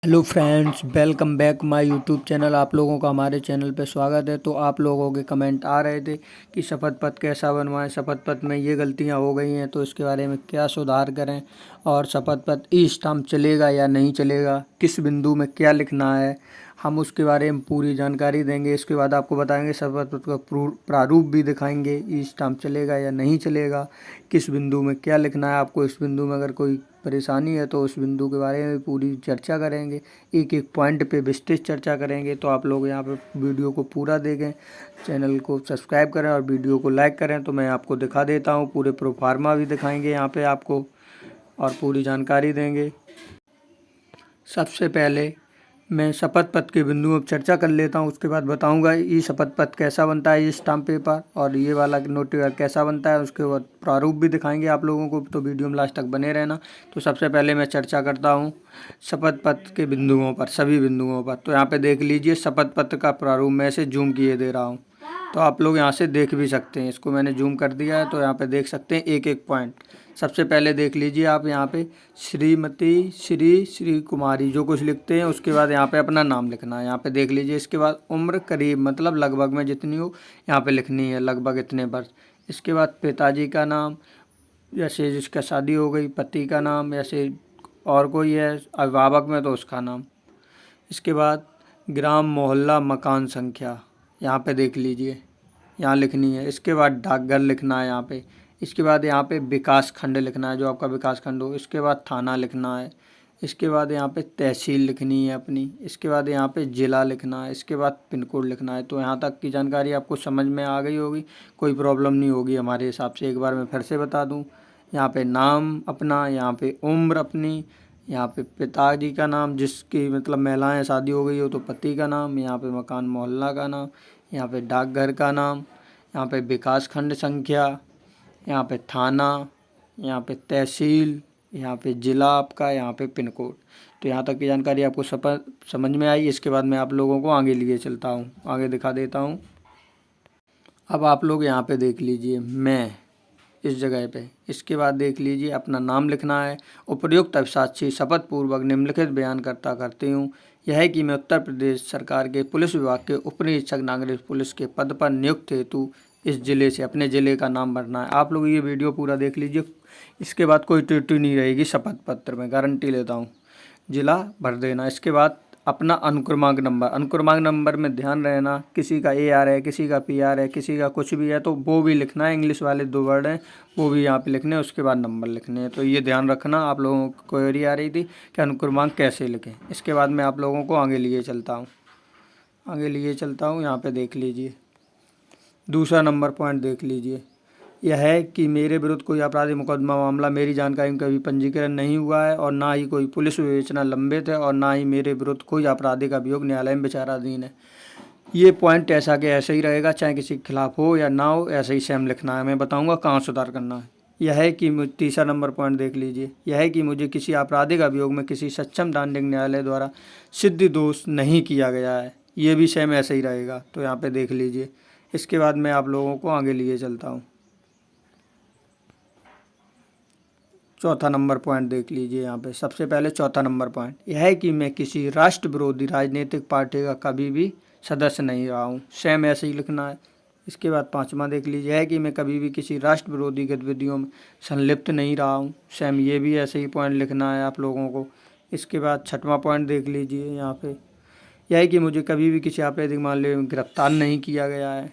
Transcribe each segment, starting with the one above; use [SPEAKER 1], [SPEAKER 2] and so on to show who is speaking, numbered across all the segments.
[SPEAKER 1] Hello friends, welcome back my YouTube channel. आप लोगों का हमारे चैनल पे स्वागत है। तो आप लोगों के कमेंट आ रहे थे कि शपथ पत्र कैसा बनवाएं, शपथ पत्र में ये गलतियां हो गई हैं तो इसके बारे में क्या सुधार करें, और शपथ पत्र ई स्टाम्प चलेगा या नहीं चलेगा, किस बिंदु में क्या लिखना है, हम उसके बारे में पूरी जानकारी देंगे। इसके बाद आपको बताएंगे शपथ पत्र का प्रारूप भी दिखाएंगे, ई स्टाम्प चलेगा या नहीं चलेगा, किस बिंदु में क्या लिखना है आपको। इस बिंदु में अगर कोई परेशानी है तो उस बिंदु के बारे में पूरी चर्चा करेंगे, एक एक पॉइंट पे विस्तृत चर्चा करेंगे। तो आप लोग यहाँ पे वीडियो को पूरा देखें, चैनल को सब्सक्राइब करें और वीडियो को लाइक करें। तो मैं आपको दिखा देता हूँ, पूरे प्रोफार्मा भी दिखाएंगे यहाँ पे आपको और पूरी जानकारी देंगे। सबसे पहले मैं शपथ पत्र के बिंदु में चर्चा कर लेता हूँ, उसके बाद बताऊंगा ये शपथ पत्र कैसा बनता है, ये स्टाम्प पेपर और ये वाला नोट कैसा बनता है। उसके बाद प्रारूप भी दिखाएंगे आप लोगों को, तो वीडियो में लास्ट तक बने रहना। तो सबसे पहले मैं चर्चा करता हूँ शपथ पत्र के बिंदुओं पर, सभी बिंदुओं पर। तो यहाँ पे देख लीजिए शपथ पत्र का प्रारूप, मैं इसे जूम किए दे रहा हूँ तो आप लोग यहाँ से देख भी सकते हैं। इसको मैंने जूम कर दिया है तो यहाँ पे देख सकते हैं एक एक पॉइंट। सबसे पहले देख लीजिए आप यहाँ पे श्रीमती, श्री कुमारी जो कुछ लिखते हैं, उसके बाद यहाँ पे अपना नाम लिखना है। यहाँ पे देख लीजिए। इसके बाद उम्र करीब मतलब लगभग में जितनी हो यहाँ पे लिखनी है, लगभग इतने वर्ष। इसके बाद पिताजी का नाम, जैसे जिसका शादी हो गई पति का नाम, जैसे और कोई है अभिभावक में तो उसका नाम। इसके बाद ग्राम, मोहल्ला, मकान संख्या यहाँ पे देख लीजिए, यहाँ लिखनी है। इसके बाद डाकघर लिखना है यहाँ पे। इसके बाद यहाँ पे विकास खंड लिखना है, जो आपका विकास खंड हो। इसके बाद थाना लिखना है। इसके बाद यहाँ पे तहसील लिखनी है अपनी। इसके बाद यहाँ पे ज़िला लिखना है। इसके बाद पिन कोड लिखना है। तो यहाँ तक की जानकारी आपको समझ में आ गई होगी, कोई प्रॉब्लम नहीं होगी हमारे हिसाब से। एक बार मैं फिर से बता दूँ, यहाँ पे नाम अपना, यहाँ पे उम्र अपनी, यहाँ पे पिताजी का नाम, जिसकी मतलब महिलाएं शादी हो गई हो तो पति का नाम, यहाँ पे मकान मोहल्ला का नाम, यहाँ पे डाकघर का नाम, यहाँ पे विकास खंड संख्या, यहाँ पे थाना, यहाँ पे तहसील, यहाँ पे ज़िला आपका, यहाँ पे पिन कोड। तो यहाँ तक की जानकारी आपको समझ में आई। इसके बाद मैं आप लोगों को आगे लिए चलता हूँ, आगे दिखा देता हूँ। अब आप लोग यहाँ पे देख लीजिए, मैं इस जगह पे। इसके बाद देख लीजिए अपना नाम लिखना है। उपर्युक्त अभिसाक्षी शपथ पूर्वक निम्नलिखित बयान करती हूँ। यह है कि मैं उत्तर प्रदेश सरकार के पुलिस विभाग के उप निरीक्षक नागरिक पुलिस के पद पर नियुक्त हेतु इस ज़िले से, अपने ज़िले का नाम भरना है। आप लोग ये वीडियो पूरा देख लीजिए, इसके बाद कोई त्रुटि नहीं रहेगी शपथ पत्र में, गारंटी लेता हूँ। ज़िला भर देना। इसके बाद अपना अनुक्रमांक नंबर, अनुक्रमांक नंबर में ध्यान रहना, किसी का AR है, किसी का PR है, किसी का कुछ भी है तो वो भी लिखना है। इंग्लिश वाले 2 वर्ड हैं वो भी यहाँ पे लिखने हैं, उसके बाद नंबर लिखने हैं। तो ये ध्यान रखना। आप लोगों को क्वेरी आ रही थी कि अनुक्रमांक कैसे लिखें। इसके बाद मैं आप लोगों को आगे लिए चलता हूँ, यहाँ पे देख लीजिए दूसरा नंबर पॉइंट देख लीजिए। यह है कि मेरे विरुद्ध कोई आपराधिक मुकदमा मामला मेरी जानकारी में कभी पंजीकरण नहीं हुआ है और ना ही कोई पुलिस विवेचना लंबित है और ना ही मेरे विरुद्ध कोई आपराधिक अभियोग न्यायालय में विचाराधीन है। ये पॉइंट ऐसा कि ऐसे ही रहेगा, चाहे किसी के खिलाफ हो या ना हो, ऐसे ही सेम लिखना है। मैं बताऊंगा कहाँ सुधार करना है। यह है कि तीसरा नंबर पॉइंट देख लीजिए। यह है कि मुझे किसी आपराधिक अभियोग में किसी सक्षम दंडिक न्यायालय द्वारा सिद्ध दोष नहीं किया गया है। ये भी सेम ऐसे ही रहेगा। तो यहाँ पे देख लीजिए। इसके बाद मैं आप लोगों को आगे लिए चलता हूँ। चौथा नंबर पॉइंट देख लीजिए। यहाँ पे सबसे पहले चौथा नंबर पॉइंट यह है कि मैं किसी राष्ट्र विरोधी राजनीतिक पार्टी का कभी भी सदस्य नहीं रहा हूँ। सेम ऐसे ही लिखना है। इसके बाद पांचवा देख लीजिए, है कि मैं कभी भी किसी राष्ट्र विरोधी गतिविधियों में संलिप्त नहीं रहा हूँ। सेम ये भी ऐसे ही पॉइंट लिखना है आप लोगों को। इसके बाद छठवां पॉइंट देख लीजिए। यहाँ पे यह है कि मुझे कभी भी किसी आपराधिक मामले में गिरफ्तार नहीं किया गया है।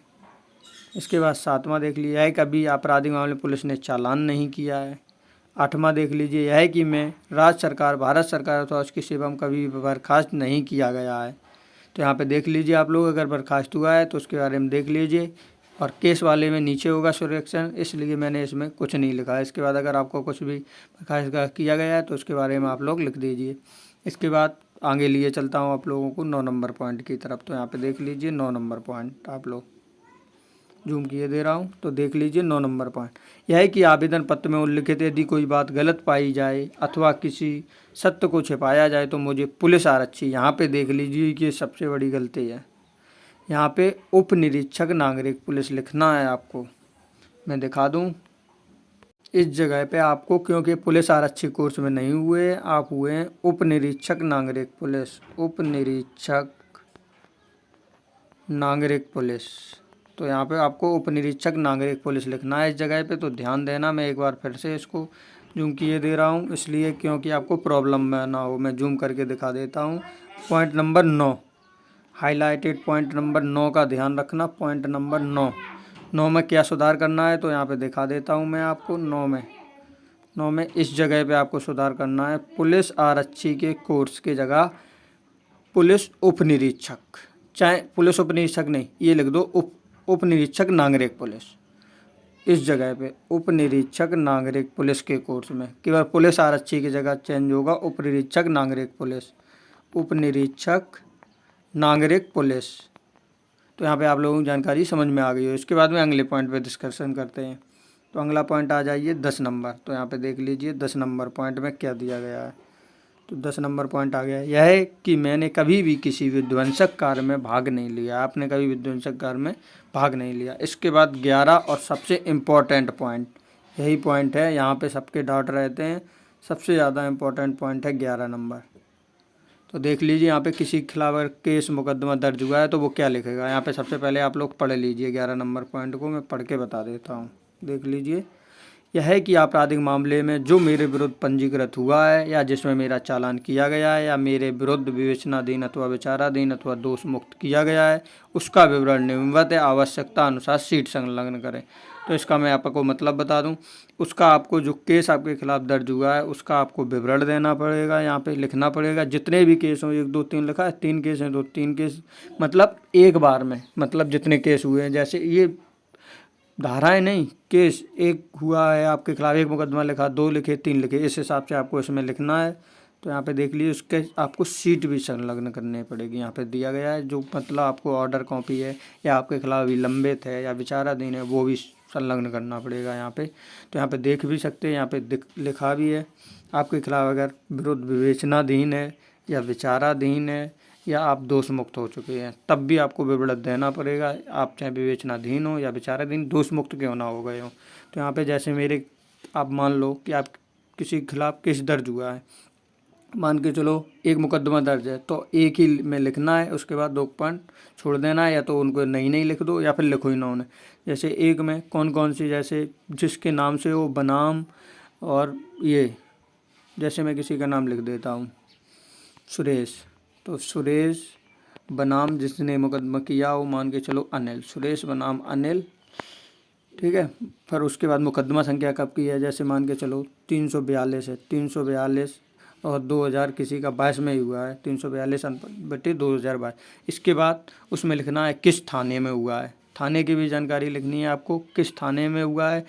[SPEAKER 1] इसके बाद सातवां देख लीजिए, है कभी आपराधिक मामले में पुलिस ने चालान नहीं किया है। आठवां देख लीजिए, यह है कि मैं राज्य सरकार, भारत सरकार अथवा उसकी सेवा में कभी भी बर्खास्त नहीं किया गया है। तो यहाँ पे देख लीजिए आप लोग, अगर बर्खास्त हुआ है तो उसके बारे में देख लीजिए। और केस वाले में नीचे होगा सुरक्षण, इसलिए मैंने इसमें कुछ नहीं लिखा है। इसके बाद अगर आपको कुछ भी बर्खास्त किया गया है तो उसके बारे में आप लोग लिख दीजिए। इसके बाद आगे लिए चलता हूँ आप लोगों को 9 नंबर पॉइंट की तरफ। तो यहाँ पे देख लीजिए 9 नंबर पॉइंट, आप लोग जूम किए दे रहा हूँ तो देख लीजिए 9 नंबर पॉइंट। यह है कि आवेदन पत्र में उल्लिखित यदि कोई बात गलत पाई जाए अथवा किसी सत्य को छिपाया जाए तो मुझे पुलिस आरक्षी, यहाँ पे देख लीजिए कि सबसे बड़ी गलती है। यहाँ पे उप निरीक्षक नागरिक पुलिस लिखना है आपको, मैं दिखा दूँ। इस जगह पे आपको, क्योंकि पुलिस आरक्षी कोर्स में नहीं हुए, आप हुए हैं उप निरीक्षक नागरिक पुलिस, उप निरीक्षक नागरिक पुलिस। तो यहाँ पे आपको उप निरीक्षक नागरिक पुलिस लिखना है इस जगह पे। तो ध्यान देना, मैं एक बार फिर से इसको जूम किए दे रहा हूँ, इसलिए क्योंकि आपको प्रॉब्लम ना हो। मैं जूम करके दिखा देता हूँ। Point number 9, highlighted point number 9 का ध्यान रखना। पॉइंट नंबर 9 में क्या सुधार करना है, तो यहाँ पे दिखा देता हूँ मैं आपको। 9 में इस जगह पे आपको सुधार करना है, पुलिस आरक्षी के कोर्स की जगह पुलिस उप निरीक्षक, चाहे पुलिस उप निरीक्षक नहीं, ये लिख दो उप निरीक्षक नागरिक पुलिस। इस जगह पे उप निरीक्षक नागरिक पुलिस के कोर्स में केवल पुलिस आरक्षी की जगह चेंज होगा, उप निरीक्षक नागरिक पुलिस, उप निरीक्षक नागरिक पुलिस। तो यहाँ पे आप लोगों की जानकारी समझ में आ गई हो। इसके बाद में अगले पॉइंट पे डिस्कशन करते हैं। तो अगला पॉइंट आ जाइए 10 नंबर। तो यहाँ पे देख लीजिए 10 नंबर पॉइंट में क्या दिया गया है। तो 10 नंबर पॉइंट आ गया, यह है कि मैंने कभी भी किसी विध्वंसक कार्य में भाग नहीं लिया। आपने कभी विध्वंसक कार्य में भाग नहीं लिया। इसके बाद 11 और सबसे इम्पोर्टेंट पॉइंट, यही पॉइंट है, यहाँ पे सबके डाउट रहते हैं। सबसे ज़्यादा इम्पोर्टेंट पॉइंट है 11 नंबर। तो देख लीजिए यहाँ पे किसी के खिलाफ अगर केस मुकदमा दर्ज हुआ है तो वो क्या लिखेगा। यहाँ पे सबसे पहले आप लोग पढ़ लीजिए 11 नंबर पॉइंट को, मैं पढ़ के बता देता हूँ। देख लीजिए, यह है कि आपराधिक मामले में जो मेरे विरुद्ध पंजीकृत हुआ है या जिसमें मेरा चालान किया गया है या मेरे विरुद्ध विवेचनाधीन अथवा विचाराधीन अथवा दोष मुक्त किया गया है, उसका विवरण निम्नवत आवश्यकता अनुसार शीट संलग्न करें। तो इसका मैं आपको मतलब बता दूं, उसका आपको जो केस आपके खिलाफ दर्ज हुआ है उसका आपको विवरण देना पड़ेगा, यहाँ पे लिखना पड़ेगा। जितने भी केस हों, 1 2 3 लिखा है, 3 केस हैं तो 3 केस, मतलब एक बार में, मतलब जितने केस हुए हैं, जैसे ये धाराएं नहीं, केस एक हुआ है आपके खिलाफ, 1 मुकदमा लिखा, 2 लिखे, 3 लिखे, इस हिसाब से आपको इसमें लिखना है। तो यहाँ पे देख लीजिए, उसके आपको सीट भी संलग्न करनी पड़ेगी। यहाँ पे दिया गया है जो मतलब आपको ऑर्डर कॉपी है या आपके खिलाफ अभी लंबित है या विचाराधीन है, वो भी संलग्न करना पड़ेगा यहाँ पे। तो यहाँ पे देख भी सकते हैं, यहाँ पे लिखा भी है, आपके खिलाफ अगर विरुद्ध विवेचनाधीन है या विचाराधीन है या आप दोष मुक्त हो चुके हैं, तब भी आपको विवरण देना पड़ेगा। आप चाहे विवेचनाधीन हो या विचाराधीन, दोष मुक्त क्यों ना हो गए हो। तो यहाँ पे जैसे मेरे, आप मान लो कि आप किसी के खिलाफ केस दर्ज हुआ है, मान के चलो 1 मुकदमा दर्ज है, तो एक ही में लिखना है, उसके बाद 2 पॉइंट छोड़ देना है, या तो उनको नहीं लिख दो या फिर लिखो ही ना उन्हें। जैसे एक में कौन कौन सी, जैसे जिसके नाम से हो बनाम, और ये जैसे मैं किसी का नाम लिख देता हूँ सुरेश, तो सुरेश बनाम जिसने मुकदमा किया हो, मान के चलो अनिल, सुरेश बनाम अनिल, ठीक है। फिर उसके बाद मुकदमा संख्या कब की है, जैसे मान के चलो 342 है, 342 और 2000 किसी का 22 में ही हुआ है, 342/2022। इसके बाद उसमें लिखना है किस थाने में हुआ है, थाने की भी जानकारी लिखनी है आपको, किस थाने में हुआ है,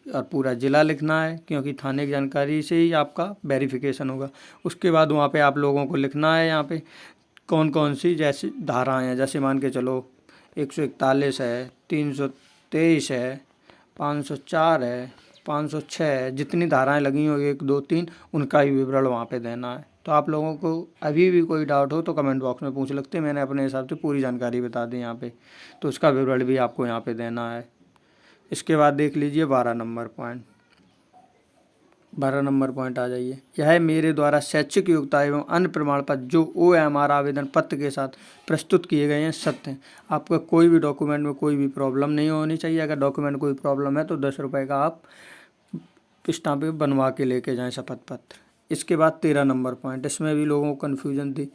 [SPEAKER 1] और पूरा ज़िला लिखना है, क्योंकि थाने की जानकारी से ही आपका वेरिफिकेशन होगा। उसके बाद वहाँ पे आप लोगों को लिखना है यहाँ पे कौन कौन सी जैसी धाराएँ हैं, जैसे मान के चलो 141 है, 323 है, 504 है, 506 है, जितनी धाराएं लगी हो 1 2 3, उनका ही विवरण वहाँ पे देना है। तो आप लोगों को अभी भी कोई डाउट हो तो कमेंट बॉक्स में पूछ सकते हैं, मैंने अपने हिसाब से पूरी जानकारी बता दी यहाँ पे। तो उसका विवरण भी आपको यहाँ पे देना है। इसके बाद देख लीजिए 12 नंबर पॉइंट, 12 नंबर पॉइंट आ जाइए, यह मेरे द्वारा शैक्षिक योग्यता एवं अन्य प्रमाण पत्र जो OMR आवेदन पत्र के साथ प्रस्तुत किए गए हैं सत्य हैं। आपका कोई भी डॉक्यूमेंट में कोई भी प्रॉब्लम नहीं होनी चाहिए। अगर डॉक्यूमेंट कोई प्रॉब्लम है तो 10 रुपये का आप स्टाम्प पे बनवा के लेके जाएं शपथ पत्र। इसके बाद 13 नंबर पॉइंट, इसमें भी लोगों को कन्फ्यूजन थी।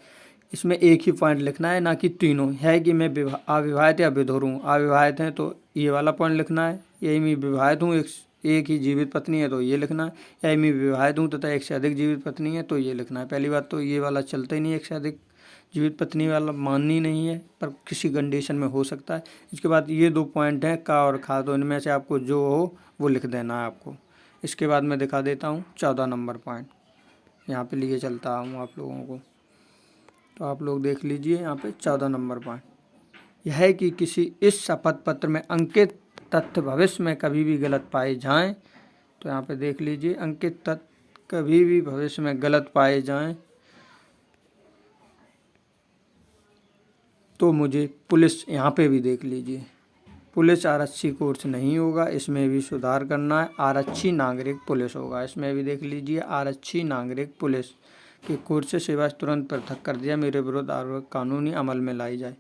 [SPEAKER 1] इसमें एक ही पॉइंट लिखना है, ना कि तीनों, है कि मैं अविवाहित या विधुर हूँ। अविवाहित हैं तो ये वाला पॉइंट लिखना है, यही मैं विवाहित हूँ, एक ही जीवित पत्नी है तो ये लिखना है, या मैं विवाहित हूँ तथा एक से अधिक जीवित पत्नी है तो ये लिखना है। पहली बात तो ये वाला चलता ही नहीं, एक से अधिक जीवित पत्नी वाला माननी नहीं है, पर किसी कंडीशन में हो सकता है। इसके बाद ये 2 पॉइंट हैं का और खा, तो इनमें से आपको जो हो वो लिख देना है आपको। इसके बाद मैं दिखा देता हूँ 14 नंबर पॉइंट, यहाँ पे लिए चलता हूँ आप लोगों को। तो आप लोग देख लीजिए यहाँ पे 14 नंबर पॉइंट, यह है कि किसी इस शपथ पत्र में अंकित तथ्य भविष्य में कभी भी गलत पाए जाएं। तो यहाँ पे देख लीजिए, अंकित तथ्य कभी भी भविष्य में गलत पाए जाएं तो मुझे पुलिस, यहाँ पे भी देख लीजिए पुलिस आरक्षी कोर्स नहीं होगा, इसमें भी सुधार करना है। आरक्षी नागरिक पुलिस होगा, इसमें भी देख लीजिए आरक्षी नागरिक पुलिस के कोर्स से सेवा तुरंत पृथक कर दिया, मेरे विरुद्ध आरोप कानूनी अमल में लाई जाए।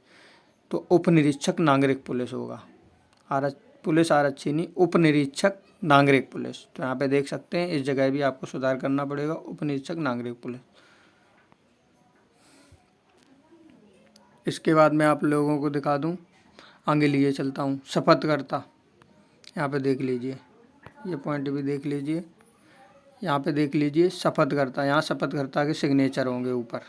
[SPEAKER 1] तो उप निरीक्षक नागरिक पुलिस होगा, पुलिस आरक्षी नहीं, उप निरीक्षक नागरिक पुलिस। तो यहाँ पे देख सकते हैं इस जगह भी आपको सुधार करना पड़ेगा, उप निरीक्षक नागरिक पुलिस। इसके बाद मैं आप लोगों को दिखा दूं, आगे लिए चलता हूँ, शपथकर्ता। यहाँ पे देख लीजिए, ये पॉइंट भी देख लीजिए, यहाँ पे देख लीजिए शपथकर्ता, यहाँ शपथकर्ता के सिग्नेचर होंगे ऊपर।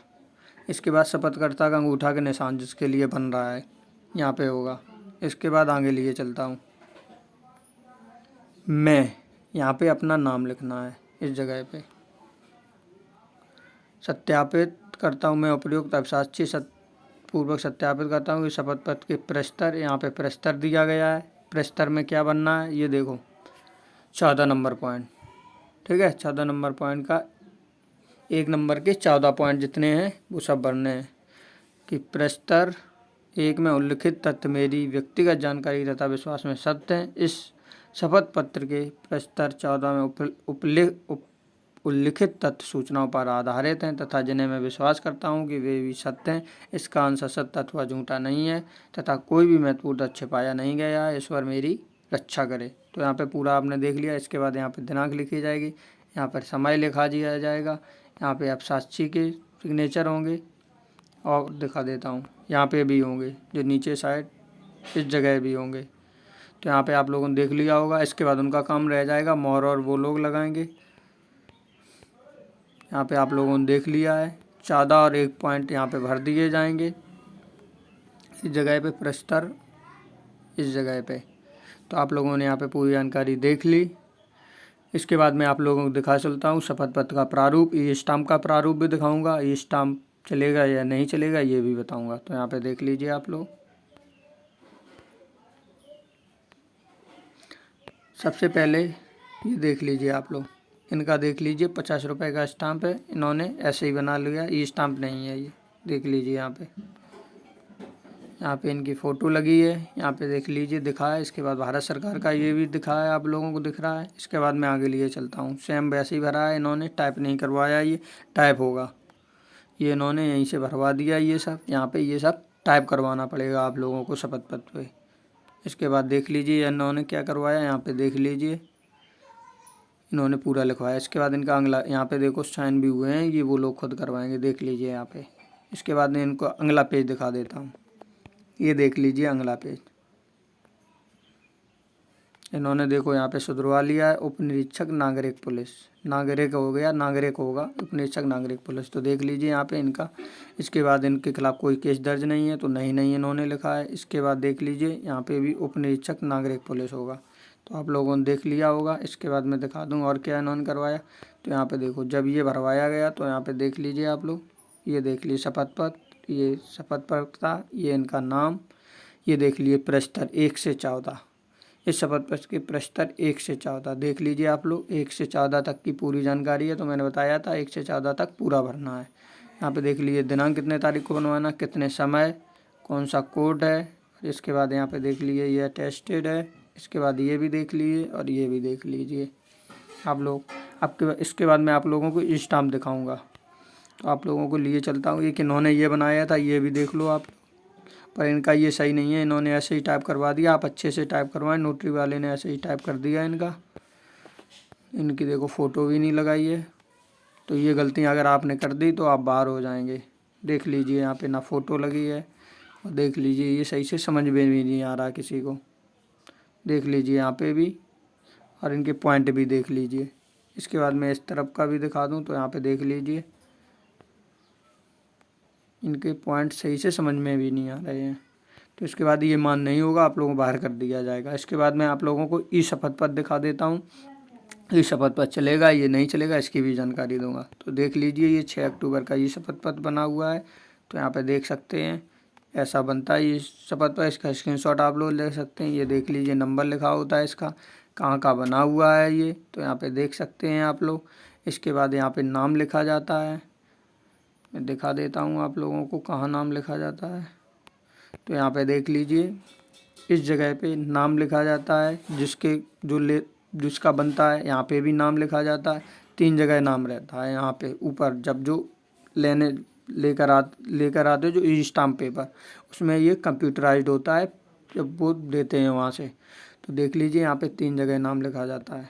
[SPEAKER 1] इसके बाद शपथकर्ता का अंगूठा का निशान जिसके लिए बन रहा है यहाँ पे होगा। इसके बाद आगे लिए चलता हूँ, मैं यहाँ पे अपना नाम लिखना है इस जगह पे। सत्यापित करता हूँ मैं उपयुक्त अभिसाक्षी पूर्वक सत्यापित करता हूँ कि शपथ पत्र के प्रस्तर, यहाँ पे प्रस्तर दिया गया है। प्रस्तर में क्या बनना है ये देखो, 14 नंबर पॉइंट, ठीक है। 14 नंबर पॉइंट का 1 नंबर के 14 पॉइंट जितने हैं वो सब भरने हैं कि प्रस्तर 1 में उल्लिखित तथ्य मेरी व्यक्तिगत जानकारी तथा विश्वास में सत्य हैं। इस शपथ पत्र के प्रस्तर 14 में उल्लिखित तथ्य सूचनाओं पर आधारित हैं तथा जिन्हें मैं विश्वास करता हूं कि वे भी सत्य हैं। इसका अंश सत्य अथवा झूठा नहीं है तथा कोई भी महत्वपूर्ण तथ्य छिपाया नहीं गया है। ईश्वर मेरी रक्षा करे। तो यहाँ पे पूरा आपने देख लिया। इसके बाद यहाँ पे दिनांक लिखी जाएगी, यहाँ पर समय लिखा दिया जाएगा, यहाँ पे अभिसाक्षी के सिग्नेचर होंगे और दिखा देता हूँ यहाँ पे भी होंगे, जो नीचे साइड इस जगह भी होंगे। तो यहाँ पे आप लोगों ने देख लिया होगा। इसके बाद उनका काम रह जाएगा, मोहर और वो लोग लगाएंगे। यहाँ पे आप लोगों ने देख लिया है, 14 और 1 पॉइंट यहाँ पे भर दिए जाएंगे इस जगह पे, प्रस्तर इस जगह पे। तो आप लोगों ने यहाँ पे पूरी जानकारी देख ली। इसके बाद मैं आप लोगों को दिखा चलता हूँ शपथ पत्र का प्रारूप। ई स्टाम्प का प्रारूप भी दिखाऊंगा, ई स्टाम्प चलेगा या नहीं चलेगा ये भी बताऊंगा। तो यहाँ पे देख लीजिए आप लोग। सबसे पहले ये देख लीजिए आप लोग, इनका देख लीजिए 50 रुपये का स्टाम्प है, इन्होंने ऐसे ही बना लिया, ई स्टाम्प नहीं है ये, देख लीजिए यहाँ पे इनकी फ़ोटो लगी है, यहाँ पे देख लीजिए दिखा है। इसके बाद भारत सरकार का ये भी दिखा है, आप लोगों को दिख रहा है। इसके बाद मैं आगे लिए चलता हूँ, सेम वैसे ही भरा है, इन्होंने टाइप नहीं करवाया, ये टाइप होगा, ये इन्होंने यहीं से भरवा दिया ये सब। यहाँ पे ये सब टाइप करवाना पड़ेगा आप लोगों को शपथ पत्र पे। इसके बाद देख लीजिए इन्होंने क्या करवाया, यहाँ पे देख लीजिए इन्होंने पूरा लिखवाया। इसके बाद इनका अगला यहाँ पे देखो साइन भी हुए हैं, ये वो लोग खुद करवाएंगे, देख लीजिए यहाँ पे। इसके बाद मैं इनको अगला पेज दिखा देता हूँ, ये देख लीजिए अगला पेज। इन्होंने देखो यहाँ पे सुधरवा लिया है, उप निरीक्षक नागरिक पुलिस, नागरिक हो गया, नागरिक होगा, उप निरीक्षक नागरिक पुलिस। तो देख लीजिए यहाँ पे इनका। इसके बाद इनके खिलाफ कोई केस दर्ज नहीं है, तो नहीं इन्होंने लिखा है। इसके बाद देख लीजिए यहाँ पे भी उप निरीक्षक नागरिक पुलिस होगा, तो आप लोगों ने देख लिया होगा। इसके बाद मैं दिखा दूँ और क्या इन्होंने करवाया। तो यहाँ पे देखो जब ये भरवाया गया तो यहाँ पे देख लीजिए आप लोग, ये देख लीजिए शपथ पत्र, ये शपथ पत्र था, ये इनका नाम, ये देख लीजिए प्रस्तर 1 से 14, इस शपथ पत्र के प्रस्तर 1 से 14 देख लीजिए आप लोग। 1 से 14 तक की पूरी जानकारी है, तो मैंने बताया था 1 से 14 तक पूरा भरना है। यहाँ पे देख लीजिए दिनांक कितने तारीख को बनवाना, कितने समय, कौन सा कोड है। इसके बाद यहाँ पे देख लीजिए ये अटेस्टेड है। इसके बाद ये भी देख लीजिए और ये भी देख लीजिए आप लोग। आपके इसके बाद मैं आप लोगों को स्टाम्प दिखाऊंगा, तो आप लोगों को लिए चलता हूँ। ये किन्होंने ये बनाया था ये भी देख लो आप, पर इनका ये सही नहीं है, इन्होंने ऐसे ही टाइप करवा दिया। आप अच्छे से टाइप करवाएं, नोटरी वाले ने ऐसे ही टाइप कर दिया इनका। इनकी देखो फ़ोटो भी नहीं लगाई है, तो ये गलतियाँ अगर आपने कर दी तो आप बाहर हो जाएंगे। देख लीजिए यहाँ पे ना फ़ोटो लगी है, और देख लीजिए ये सही से समझ में भी नहीं आ रहा किसी को। देख लीजिए यहाँ पे भी, और इनके पॉइंट भी देख लीजिए। इसके बाद मैं इस तरफ का भी दिखा दूँ, तो यहाँ पे देख लीजिए इनके पॉइंट सही से समझ में भी नहीं आ रहे हैं। तो इसके बाद ये मान नहीं होगा, आप लोगों को बाहर कर दिया जाएगा। इसके बाद मैं आप लोगों को ई शपथ पत्र दिखा देता हूँ। ई शपथ पत्र चलेगा ये नहीं चलेगा इसकी भी जानकारी दूंगा। तो देख लीजिए ये 6 अक्टूबर का ये शपथ पत्र बना हुआ है, तो यहाँ पे देख सकते हैं ऐसा बनता है ये शपथ पत्र। इसका स्क्रीनशॉट आप लोग ले सकते हैं। ये देख लीजिए नंबर लिखा होता है इसका, कहाँ का बना हुआ है ये, तो यहाँ पे देख सकते हैं आप लोग। इसके बाद यहाँ पे नाम लिखा जाता है, मैं दिखा देता हूँ आप लोगों को कहाँ नाम लिखा जाता है। तो यहाँ पे देख लीजिए इस जगह पे नाम लिखा जाता है, जिसका बनता है यहाँ पे भी नाम लिखा जाता है। 3 जगह नाम रहता है यहाँ पे ऊपर, जब जो लेकर आते हो जो ई स्टाम्प पेपर, उसमें ये कंप्यूटराइज्ड होता है जब वो देते हैं वहाँ से। तो देख लीजिए यहाँ पे 3 जगह नाम लिखा जाता है।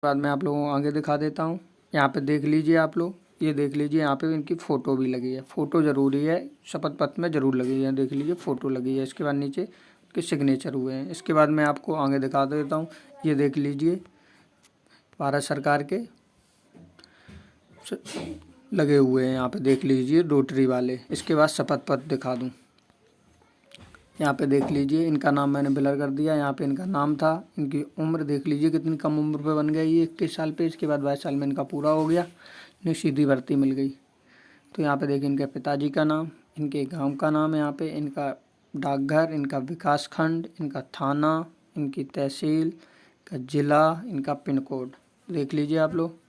[SPEAKER 1] बाद में आप लोगों को आगे दिखा देता हूँ। यहाँ पे देख लीजिए आप लोग, ये देख लीजिए यहाँ पे इनकी फ़ोटो भी लगी है। फ़ोटो ज़रूरी है, शपथ पत्र में ज़रूर लगी है। देख लीजिए फ़ोटो लगी है। इसके बाद नीचे के सिग्नेचर हुए हैं। इसके बाद मैं आपको आगे दिखा देता हूँ। ये देख लीजिए भारत सरकार के लगे हुए हैं यहाँ पे, देख लीजिए रोटरी वाले। इसके बाद शपथ पत्र दिखा दूँ। यहाँ पे देख लीजिए इनका नाम मैंने ब्लर कर दिया। यहाँ पे इनका नाम था, इनकी उम्र देख लीजिए कितनी कम उम्र पे बन गई ये 21 साल पे। इसके बाद 22 साल में इनका पूरा हो गया, इन्हें सीधी भर्ती मिल गई। तो यहाँ पे देखिए इनके पिताजी का नाम, इनके गांव का नाम है, यहाँ पे इनका डाकघर, इनका विकास खंड, इनका थाना, इनकी तहसील का ज़िला, इनका पिन कोड देख लीजिए आप लोग।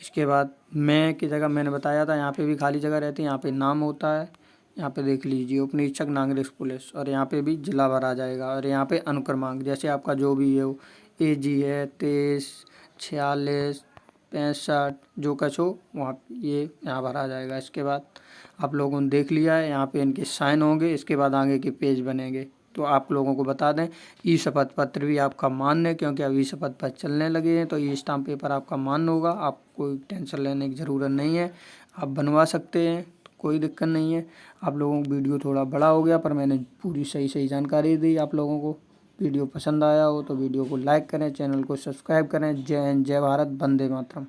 [SPEAKER 1] इसके बाद मैं की जगह मैंने बताया था यहाँ पे भी खाली जगह रहती है, यहाँ पे नाम होता है। यहाँ पे देख लीजिए उप निरीक्षक नागरिक पुलिस, और यहाँ पे भी जिला भरा जाएगा। और यहाँ पे अनुक्रमांक जैसे आपका जो भी है, AG है 23 46 65 जो कुछ हो वहाँ ये यहाँ भरा जाएगा। इसके बाद आप लोगों ने देख लिया है, यहाँ पे इनके साइन होंगे। इसके बाद आगे के पेज बनेंगे। तो आप लोगों को बता दें ई शपथ पत्र भी आपका मान्य है, क्योंकि अभी शपथ पत्र चलने लगे हैं। तो ई स्टाम्प पेपर आपका मान्य होगा, आप कोई टेंशन लेने की ज़रूरत नहीं है, आप बनवा सकते हैं, कोई दिक्कत नहीं है। आप लोगों को वीडियो थोड़ा बड़ा हो गया, पर मैंने पूरी सही जानकारी दी आप लोगों को। वीडियो पसंद आया हो तो वीडियो को लाइक करें, चैनल को सब्सक्राइब करें। जय हिंद, जय भारत, वंदे मातरम।